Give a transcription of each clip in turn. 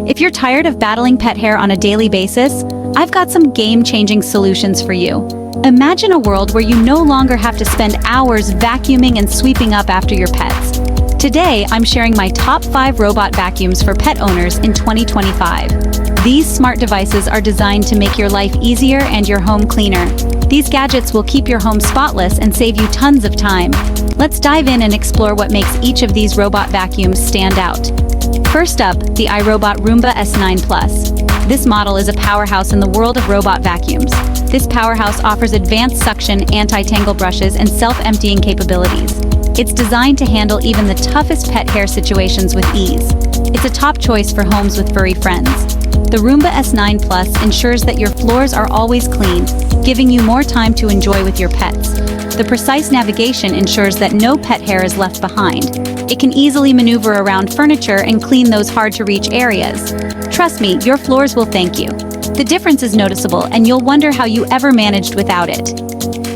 If you're tired of battling pet hair on a daily basis, I've got some game-changing solutions for you. Imagine a world where you no longer have to spend hours vacuuming and sweeping up after your pets. Today, I'm sharing my top 5 robot vacuums for pet owners in 2025. These smart devices are designed to make your life easier and your home cleaner. These gadgets will keep your home spotless and save you tons of time. Let's dive in and explore what makes each of these robot vacuums stand out. First up, the iRobot Roomba S9 Plus. This model is a powerhouse in the world of robot vacuums. This powerhouse offers advanced suction, anti-tangle brushes, and self-emptying capabilities. It's designed to handle even the toughest pet hair situations with ease. It's a top choice for homes with furry friends. The Roomba S9 Plus ensures that your floors are always clean, giving you more time to enjoy with your pets. The precise navigation ensures that no pet hair is left behind. It can easily maneuver around furniture and clean those hard-to-reach areas. Trust me, your floors will thank you. The difference is noticeable, and you'll wonder how you ever managed without it.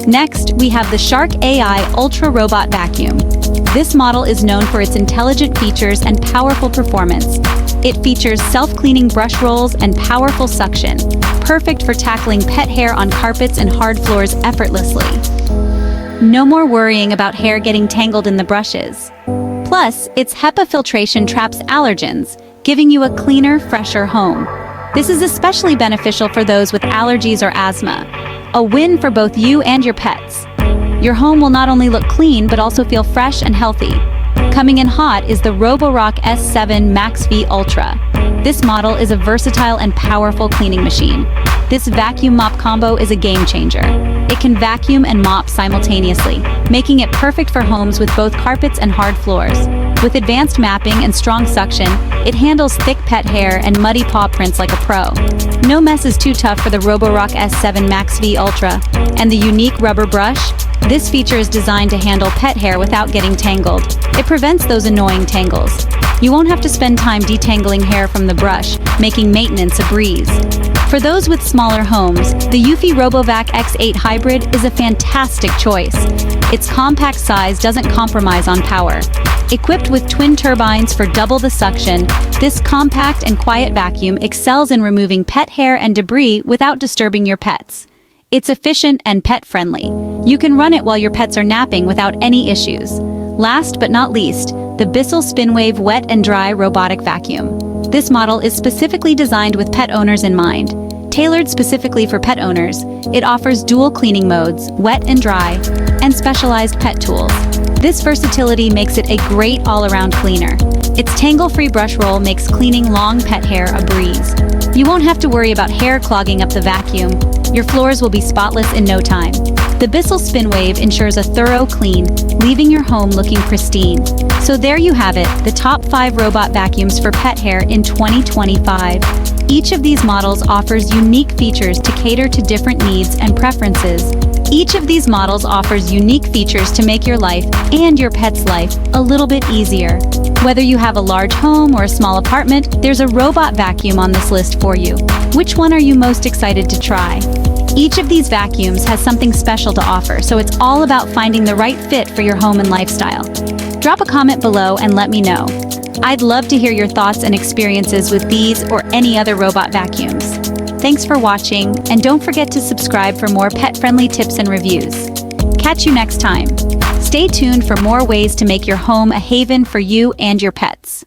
Next, we have the Shark AI Ultra Robot Vacuum. This model is known for its intelligent features and powerful performance. It features self-cleaning brush rolls and powerful suction, perfect for tackling pet hair on carpets and hard floors effortlessly. No more worrying about hair getting tangled in the brushes. Plus, its HEPA filtration traps allergens, giving you a cleaner, fresher home. This is especially beneficial for those with allergies or asthma. A win for both you and your pets. Your home will not only look clean, but also feel fresh and healthy. Coming in hot is the Roborock S9 Max V Ultra. This model is a versatile and powerful cleaning machine. This vacuum mop combo is a game changer. It can vacuum and mop simultaneously, making it perfect for homes with both carpets and hard floors. With advanced mapping and strong suction, it handles thick pet hair and muddy paw prints like a pro. No mess is too tough for the Roborock S9 Max V Ultra. And the unique rubber brush? This feature is designed to handle pet hair without getting tangled. It prevents those annoying tangles. You won't have to spend time detangling hair from the brush, making maintenance a breeze. For those with smaller homes, the Eufy RoboVac X8 Hybrid is a fantastic choice. Its compact size doesn't compromise on power. Equipped with twin turbines for double the suction, this compact and quiet vacuum excels in removing pet hair and debris without disturbing your pets. It's efficient and pet-friendly. You can run it while your pets are napping without any issues. Last but not least, the Bissell SpinWave Wet and Dry Robotic Vacuum. This model is specifically designed with pet owners in mind. Tailored specifically for pet owners, it offers dual cleaning modes, wet and dry, and specialized pet tools. This versatility makes it a great all-around cleaner. Its tangle-free brush roll makes cleaning long pet hair a breeze. You won't have to worry about hair clogging up the vacuum. Your floors will be spotless in no time. The Bissell SpinWave ensures a thorough clean, leaving your home looking pristine. So there you have it, the top 5 robot vacuums for pet hair in 2025. Each of these models offers unique features to cater to different needs and preferences. Each of these models offers unique features to make your life and your pet's life a little bit easier. Whether you have a large home or a small apartment, there's a robot vacuum on this list for you. Which one are you most excited to try? Each of these vacuums has something special to offer, so it's all about finding the right fit for your home and lifestyle. Drop a comment below and let me know. I'd love to hear your thoughts and experiences with these or any other robot vacuums. Thanks for watching, and don't forget to subscribe for more pet-friendly tips and reviews. Catch you next time. Stay tuned for more ways to make your home a haven for you and your pets.